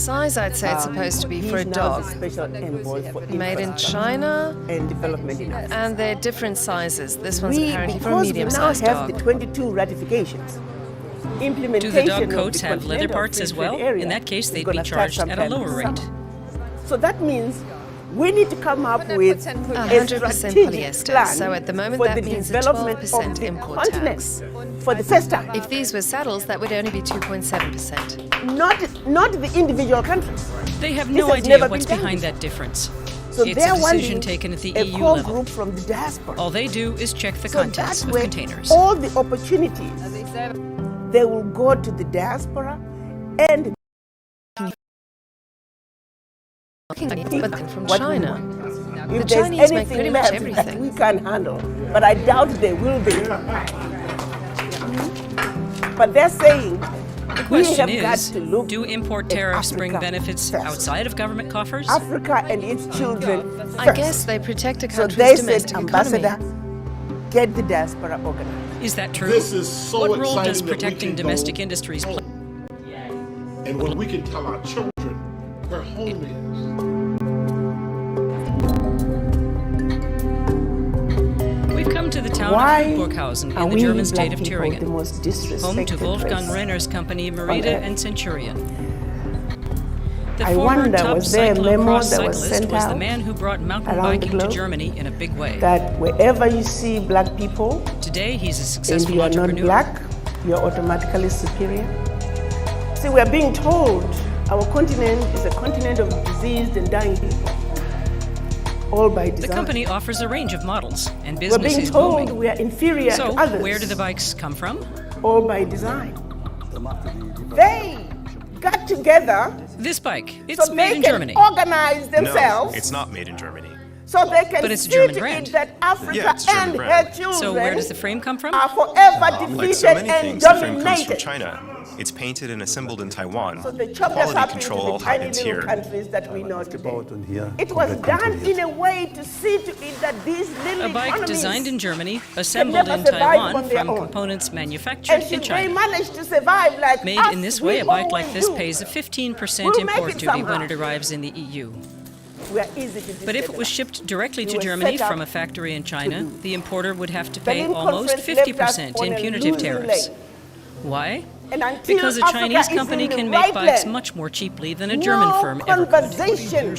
size I'd say it's supposed to be for a dog. Special envoy for Made in China, and development in Africa. and they're different sizes. This one's apparently for a medium-sized because we now have dog. the 22 ratifications. Do the dog coats have leather parts as well? In that case, they'd be charged at a lower rate. So that means we need to come up with 100% polyester. So at the moment for that the means a development 12% of the import continent tax. for the first time. If these were saddles, that would only be 2.7%. Not the individual countries. They have This no has idea never what's been done behind before. that difference. So It's they're a decision wanting taken at the a EU core level. group from the diaspora. All they do is check the So contents that of way, containers. all the opportunities, they will go to the diaspora and But from what we China. want. The If there's Chinese make anything pretty much left everything. that we can handle, but I doubt they will be. But they're saying The we question have got is, to look do import at tariffs bring Africa benefits first. outside of government coffers? Africa and its children first. I guess they protect a So country's they said, domestic Ambassador, economy. get the diaspora organized. Is that true? This is so what role does exciting that we protecting can domestic go- industries play? And when we can tell our children where home is. We've come to the town Why of Burghausen are in the we German black state of people Thüringen, the most disrespected home to Wolfgang race? Renner's company on Merida earth? and Centurion. The I former wonder, top was there a memo cyclocross that was cyclist sent was the out man who brought mountain around the biking to globe? Germany in a big way. That wherever you see black people Today, he's a and successful you are not entrepreneur. black, you're automatically superior. See, we're being told our continent is a continent of diseased and dying people. All by design. The company offers a range of models, and We're business being is told booming. we are inferior So, to others. where do the bikes come from? All by design. They got together This bike, it's so made they in can Germany. organize themselves. No, it's not made in Germany. So they can But it's a see German to brand. it that Africa Yeah, it's a German and brand. her children So where does the frame come from? are forever defeated Like so many and things, the frame comes from dominated. China. It's painted and assembled in Taiwan. So they chopped us Quality up control into all the tiny happens little here. countries that we know today. It was done in a way to see to it that these little A bike economies, designed in Germany, assembled never in survived Taiwan on their from own. components and manufactured in should they China. manage to survive like Made us, in this we way, a bike like always this do. pays a 15% We'll make import it duty when somehow. it arrives in the EU. We are easy to But if it destabilize. was shipped directly We to were Germany set up from a factory in China, do. the importer would have to pay Berlin almost Conference left us 50% on in a punitive losing tariffs. leg. Why? And until Because a Africa Chinese is company in the can right make bikes land, much more cheaply than a German no firm ever could. conversation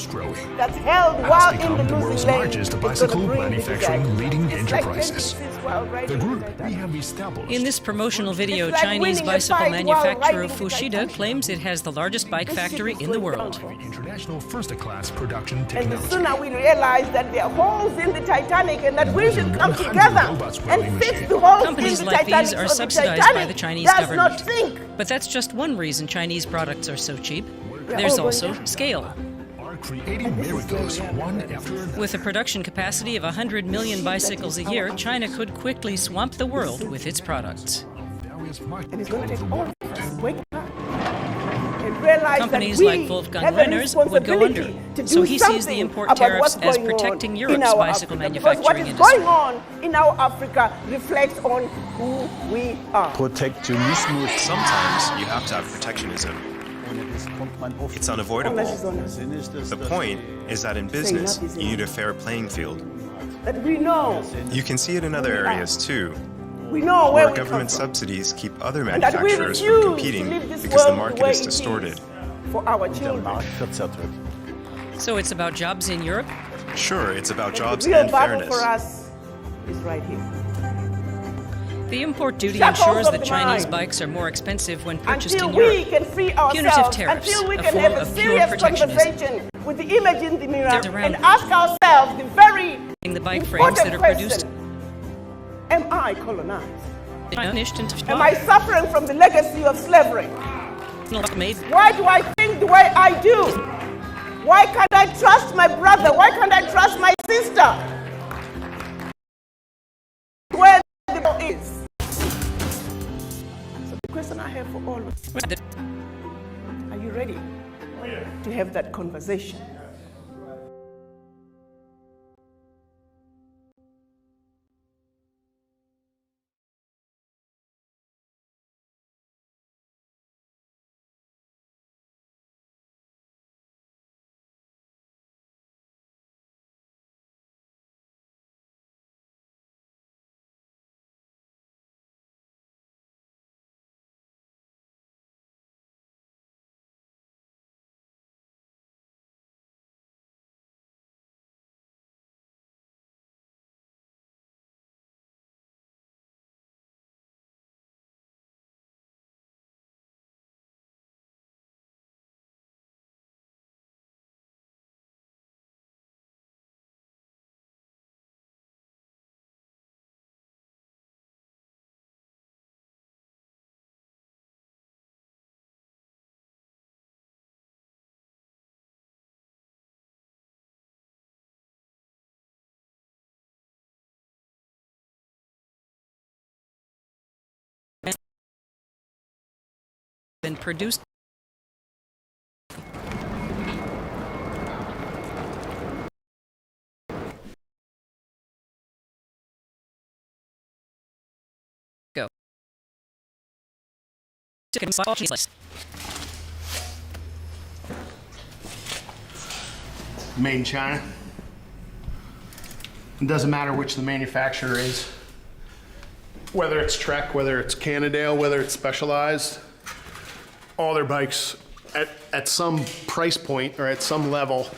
that's held while in become the the losing world's lane largest is bicycle gonna bring the manufacturing disaster. leading It's like enterprises. 26 while riding The the group Titanic. we have established. In this promotional video, It's like Chinese winning a bicycle fight while manufacturer riding the Fushida Titanic. claims it has the largest bike This ship factory is in the going world. down. International first-class production And the technology. sooner we realize that there are holes in the Titanic and that we should come 100 together robots and running fix machine. the holes Companies in the like Titanic these are so the subsidized by Titanic the Chinese does government. not sink. But that's just one reason Chinese products are so cheap. We're There's all also going down. scale. Are creating miracles one after another. With a production capacity of 100 million bicycles a year, China could quickly swamp the world with its products. Various markets And it's going to take all over all of us. Wake up. And realize Companies that we like Wolfgang have a Renner's would go under. responsibility to So do he sees the something import about tariffs what's as going protecting on Europe's in our bicycle Africa, because what manufacturing is industry. going on in our Africa reflects on who we are. Protektionismus. Sometimes you have to have protectionism. It's unavoidable. Unless it's on us. The point is that in business, you need a fair playing field. That we know, You can see it in other areas too, we know where where we come government from. subsidies keep other And that we manufacturers from refuse to competing leave this because the world market way is it distorted. for our children. So it's about jobs in Europe? Sure, it's about jobs The real and battle fairness. for us is right here. The import duty Shackles ensures of that the Chinese mind. bikes are more expensive when purchased Until in we Europe. can free Punitive ourselves, tariffs, until we a can form have of a pure serious protectionism. conversation with the image in the mirror They're around- and ask ourselves the very The bike frames that are important produced question: am I colonized? finished and Am I suffering from the legacy of slavery? made. Why do I think the way I do? Why can't I trust my brother? Why can't I trust my sister? Where the ball is. So the question I have for all of you, are you ready to have that conversation? been produced. Go. Made in China. It doesn't matter which the manufacturer is. Whether it's Trek, whether it's Cannondale, whether it's Specialized, all their bikes at some price point or at some level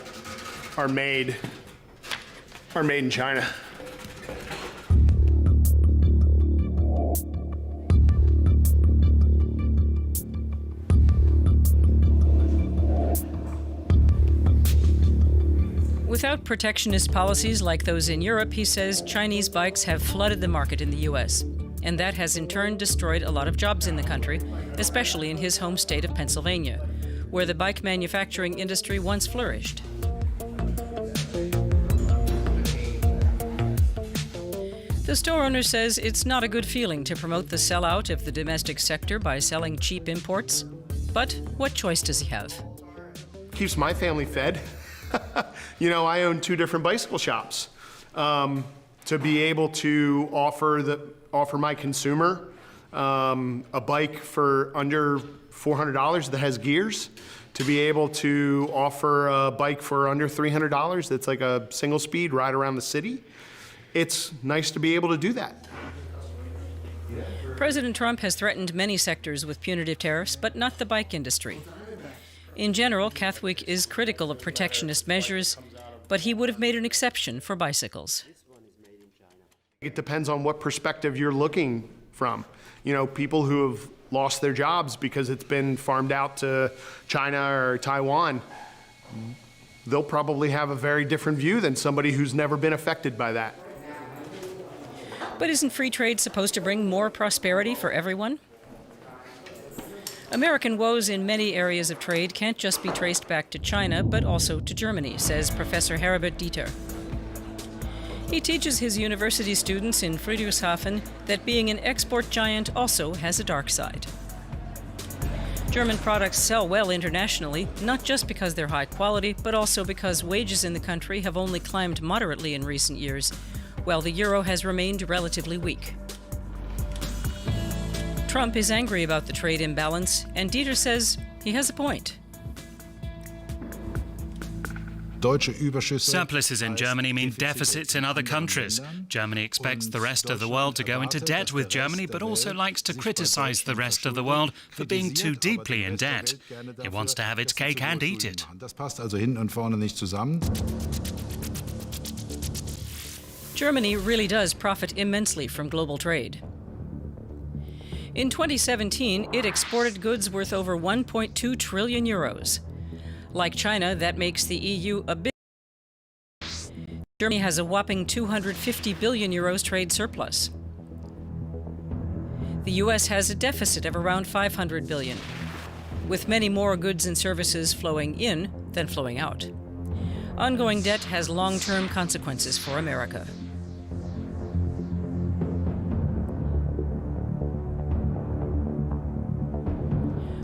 are made in China. Without protectionist policies like those in Europe, he says Chinese bikes have flooded the market in the U.S. And that has in turn destroyed a lot of jobs in the country, especially in his home state of Pennsylvania, where the bike manufacturing industry once flourished. The store owner says it's not a good feeling to promote the sellout of the domestic sector by selling cheap imports. But what choice does he have? Keeps my family fed. You know, I own 2 different bicycle shops. To be able to offer my consumer a bike for under $400 that has gears, to be able to offer a bike for under $300 that's like a single speed ride around the city, it's nice to be able to do that. President Trump has threatened many sectors with punitive tariffs, but not the bike industry. In general, Cathwick is critical of protectionist measures, but he would have made an exception for bicycles. It depends on what perspective you're looking from. You know, people who have lost their jobs because it's been farmed out to China or Taiwan, they'll probably have a very different view than somebody who's never been affected by that. But isn't free trade supposed to bring more prosperity for everyone? American woes in many areas of trade can't just be traced back to China, but also to Germany, says Professor Herbert Dieter. He teaches his university students in Friedrichshafen that being an export giant also has a dark side. German products sell well internationally, not just because they're high quality, but also because wages in the country have only climbed moderately in recent years, while the euro has remained relatively weak. Trump is angry about the trade imbalance, and Dieter says he has a point. Surpluses in Germany mean deficits in other countries. Germany expects the rest of the world to go into debt with Germany, but also likes to criticize the rest of the world for being too deeply in debt. It wants to have its cake and eat it. Germany really does profit immensely from global trade. In 2017, it exported goods worth over 1.2 trillion euros. Like China, that makes the EU a big. Germany has a whopping 250 billion euros trade surplus. The US has a deficit of around 500 billion, with many more goods and services flowing in than flowing out. Ongoing debt has long-term consequences for America.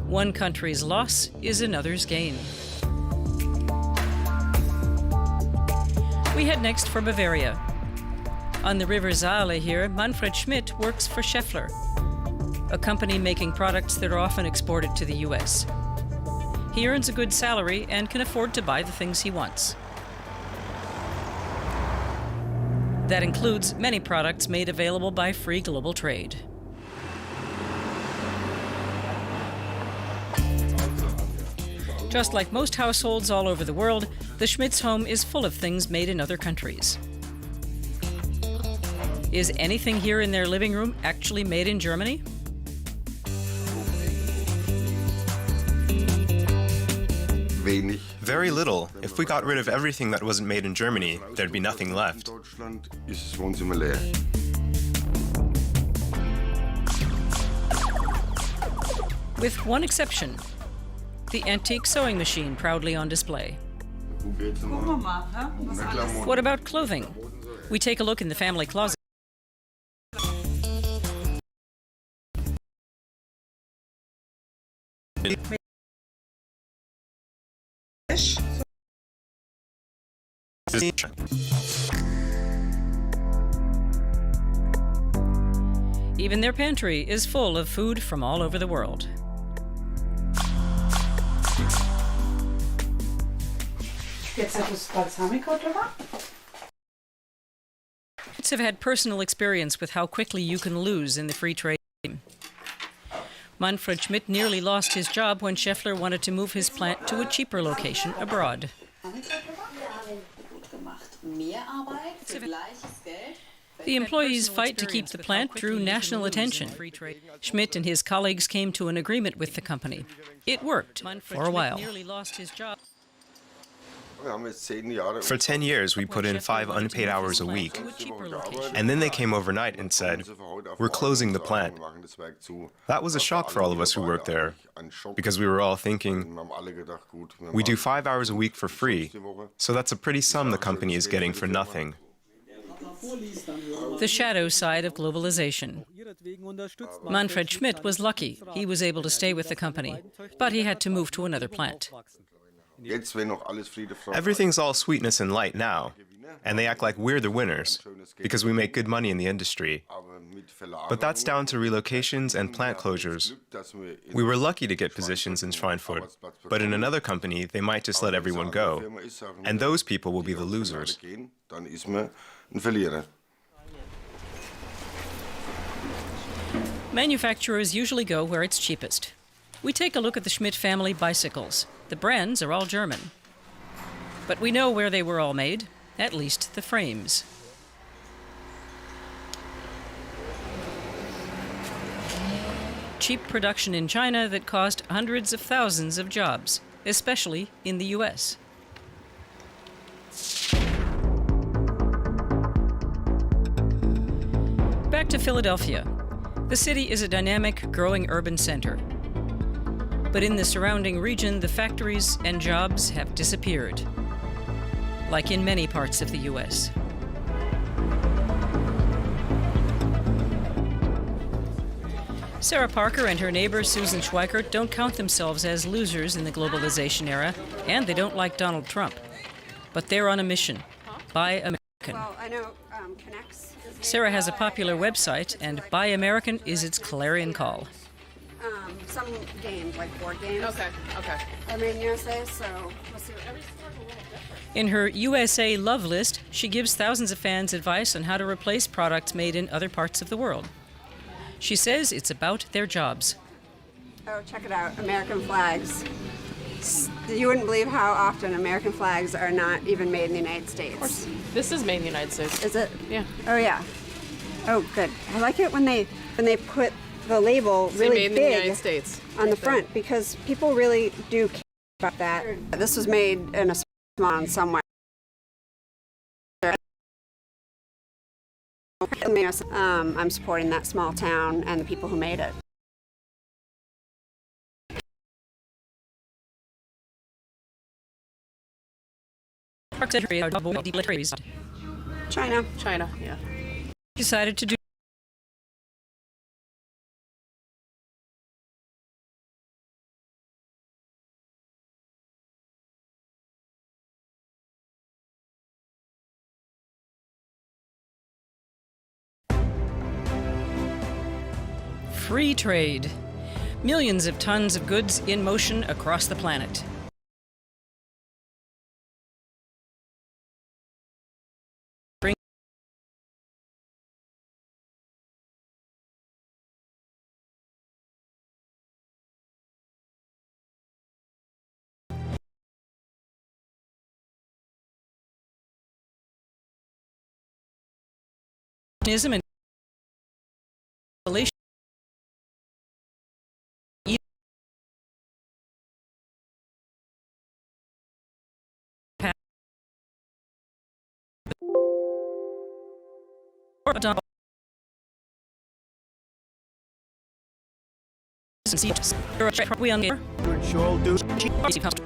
One country's loss is another's gain. We head next for Bavaria. On the River Saale here, Manfred Schmidt works for Schaeffler, a company making products that are often exported to the US. He earns a good salary and can afford to buy the things he wants. That includes many products made available by free global trade. Just like most households all over the world, the Schmidt's home is full of things made in other countries. Is anything here in their living room actually made in Germany? Very little. If we got rid of everything that wasn't made in Germany, there'd be nothing left. With one exception. The antique sewing machine proudly on display. What about clothing? We take a look in the family closet. Even their pantry is full of food from all over the world. Kids have had personal experience with how quickly you can lose in the free trade game. Manfred Schmidt nearly lost his job when Scheffler wanted to move his plant to a cheaper location abroad. The employees' fight to keep the plant drew national attention. Schmidt and his colleagues came to an agreement with the company. It worked for a while. For 10 years, we put in 5 unpaid hours a week. And then they came overnight and said, "We're closing the plant." That was a shock for all of us who worked there, because we were all thinking, we do 5 hours a week for free, so that's a pretty sum the company is getting for nothing. The shadow side of globalization. Manfred Schmidt was lucky. He was able to stay with the company, but he had to move to another plant. Everything's all sweetness and light now, and they act like we're the winners, because we make good money in the industry. But that's down to relocations and plant closures. We were lucky to get positions in Schweinfurt, but in another company, they might just let everyone go, and those people will be the losers. Manufacturers usually go where it's cheapest. We take a look at the Schmidt family bicycles. The brands are all German. But we know where they were all made, at least the frames. Cheap production in China that cost hundreds of thousands of jobs, especially in the US. Back to Philadelphia. The city is a dynamic, growing urban center. But in the surrounding region, the factories and jobs have disappeared, like in many parts of the U.S. Sarah Parker and her neighbor Susan Schweikert don't count themselves as losers in the globalization era, and they don't like Donald Trump. But they're on a mission. Buy American. Well, I know Connects. Sarah has a popular website, and Buy American is its clarion call. Some games, like board games. Okay. I mean, USA, so we'll see. In her USA Love List, she gives thousands of fans advice on how to replace products made in other parts of the world. She says it's about their jobs. Oh, check it out, American flags. You wouldn't believe how often American flags are not even made in the United States. Of course. This is made in the United States. Is it? Yeah. Oh, yeah. Oh, good. I like it when they put the label really made in big the United States on the front, because people really do care about that. This was made in a small town somewhere. I'm supporting that small town and the people who made it. China, yeah. Decided to do free trade. Millions of tons of goods in motion across the planet.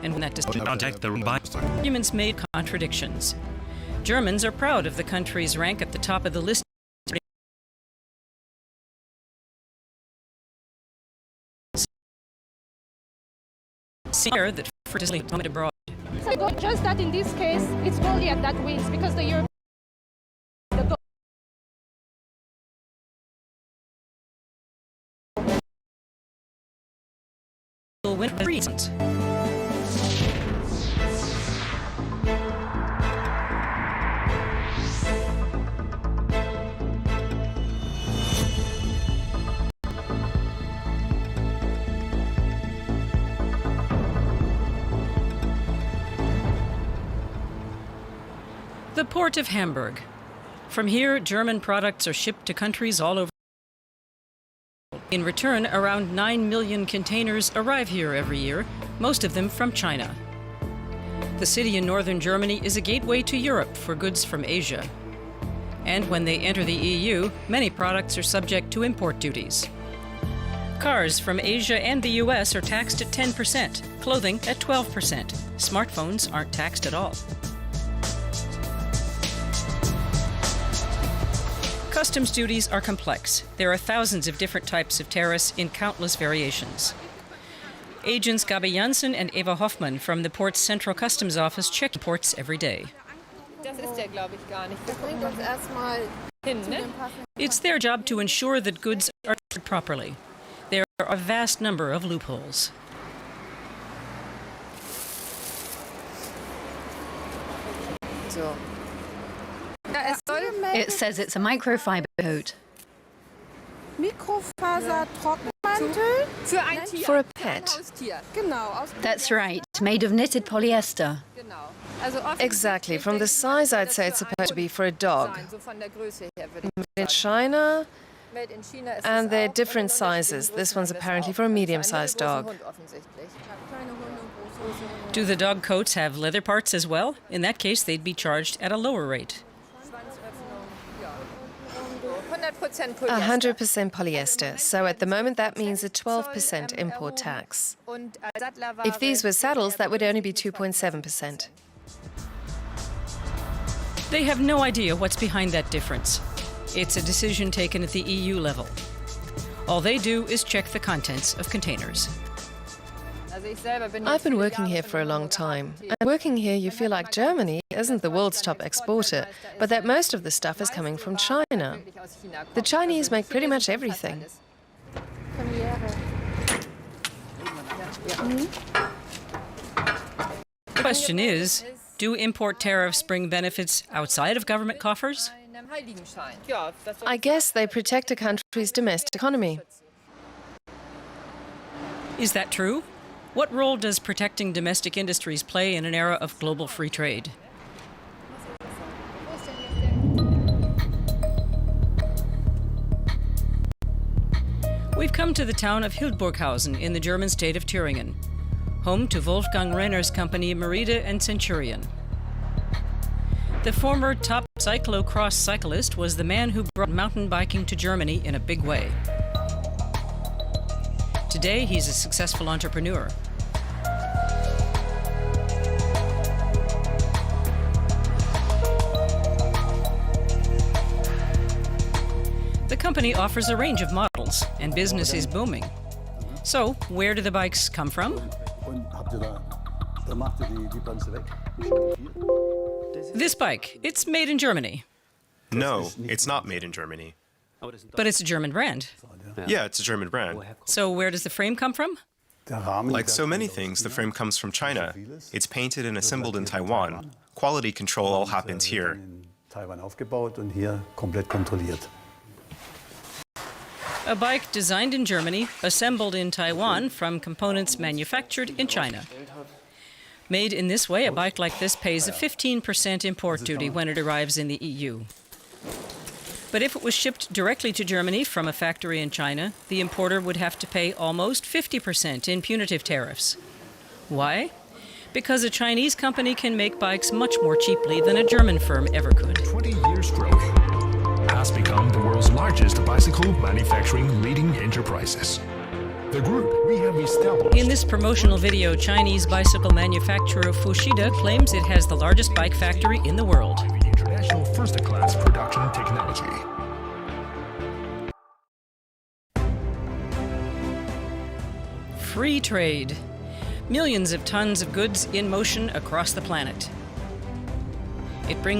And arguments made contradictions. Germans are proud of the country's rank at the top of the list. Sincere that frivolously went abroad. So just that in this case, it's Goliath that wins because the European. Will win for reasons. The port of Hamburg. From here, German products are shipped to countries all over. In return, around 9 million containers arrive here every year, most of them from China. The city in northern Germany is a gateway to Europe for goods from Asia. And when they enter the EU, many products are subject to import duties. Cars from Asia and the US are taxed at 10%, clothing at 12%. Smartphones aren't taxed at all. Customs duties are complex. There are thousands of different types of tariffs in countless variations. Agents Gabi Janssen and Eva Hoffmann from the port's Central Customs Office check imports every day. It's their job to ensure that goods are treated properly. There are a vast number of loopholes. It says it's a microfiber coat. For a pet. That's right, made of knitted polyester. Exactly. From the size, I'd say it's supposed to be for a dog. Made in China, and they're different sizes. This one's apparently for a medium-sized dog. Do the dog coats have leather parts as well? In that case, they'd be charged at a lower rate. 100% polyester, so at the moment that means a 12% import tax. If these were saddles, that would only be 2.7%. They have no idea what's behind that difference. It's a decision taken at the EU level. All they do is check the contents of containers. I've been working here for a long time. And working here, you feel like Germany isn't the world's top exporter, but that most of the stuff is coming from China. The Chinese make pretty much everything. The question is, do import tariffs bring benefits outside of government coffers? I guess they protect a country's domestic economy. Is that true? What role does protecting domestic industries play in an era of global free trade? We've come to the town of Hildburghausen in the German state of Thüringen, home to Wolfgang Renner's company Merida and Centurion. The former top cyclocross cyclist was the man who brought mountain biking to Germany in a big way. Today, he's a successful entrepreneur. The company offers a range of models, and business is booming. So, where do the bikes come from? This bike, it's made in Germany. No, it's not made in Germany. But it's a German brand. Yeah, it's a German brand. So where does the frame come from? Like so many things, the frame comes from China. It's painted and assembled in Taiwan. Quality control all happens here. A bike designed in Germany, assembled in Taiwan from components manufactured in China. Made in this way, a bike like this pays a 15% import duty when it arrives in the EU. But if it was shipped directly to Germany from a factory in China, the importer would have to pay almost 50% in punitive tariffs. Why? Because a Chinese company can make bikes much more cheaply than a German firm ever could. 20 years growing, has become the world's largest bicycle manufacturing leading enterprises. The group we have established. In this promotional video, Chinese bicycle manufacturer Fushida claims it has the largest bike factory in the world. International first-class production technology. Free trade. Millions of tons of goods in motion across the planet. It brings